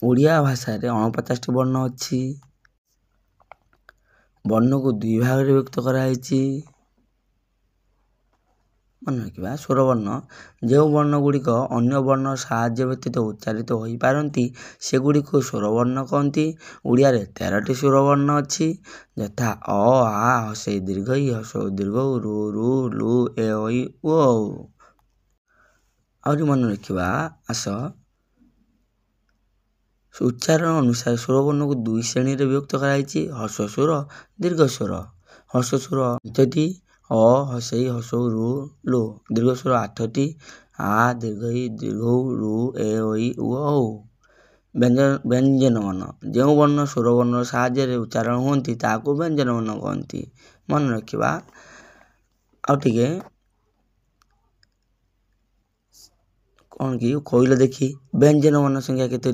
ଓଡ଼ିଆ ଭାଷାରେ 49ଟି ବର୍ଣ୍ଣ ଅଛି। ବର୍ଣ୍ଣକୁ ଦୁଇ ଭାଗରେ ବିଭକ୍ତ କରାଯାଇଛି। ମନେ ରଖିବା, ସ୍ୱରବର୍ଣ୍ଣ ଯେଉଁ ବର୍ଣ୍ଣଗୁଡ଼ିକ ଅନ୍ୟ ବର୍ଣ୍ଣ ସାହାଯ୍ୟ ବ୍ୟତୀତ ଉଚ୍ଚାରିତ ହୋଇପାରନ୍ତି ସେଗୁଡ଼ିକୁ ସ୍ୱରବର୍ଣ୍ଣ କହନ୍ତି। ଓଡ଼ିଆରେ 13ଟି ସ୍ୱରବର୍ଣ୍ଣ ଅଛି, ଯଥା ଅ, ଆ, ହସେଇ ଦୀର୍ଘଇ, ହସଉ ଦୀର୍ଘଉ, ରୁ, ରୁ, ଲୁ, ଏ, ଐ, ଓ, ଔ। ଆହୁରି ମନେ ରଖିବା, ଆସ ଉଚ୍ଚାରଣ ଅନୁସାରେ ସ୍ୱରବର୍ଣ୍ଣକୁ ଦୁଇ ଶ୍ରେଣୀରେ ବିଭକ୍ତ କରାଯାଇଛି। ହର୍ଷ ସ୍ୱର, ଦୀର୍ଘ ସ୍ୱର। ହର୍ଷ ସ୍ୱର 5ଟି, ଅ, ହସେଇ, ହସଉ, ରୁ, ଲୁ। ଦୀର୍ଘ ସ୍ୱର 8ଟି, ଆ, ଦୀର୍ଘଇ, ଦୀର୍ଘଉ, ରୁ, ଏ, ଐ, ଓ, ଔ। ବ୍ୟଞ୍ଜନ ବର୍ଣ୍ଣ ଯେଉଁ ବର୍ଣ୍ଣ ସ୍ୱରବର୍ଣ୍ଣର ସାହାଯ୍ୟରେ ଉଚ୍ଚାରଣ ହୁଅନ୍ତି ତାହାକୁ ବ୍ୟଞ୍ଜନ ବର୍ଣ୍ଣ କହନ୍ତି। ମନେ ରଖିବା। ଆଉ ଟିକେ କ'ଣ କି କହିଲ ଦେଖି, ବ୍ୟଞ୍ଜନ ବର୍ଣ୍ଣ ସଂଖ୍ୟା କେତୋଟି?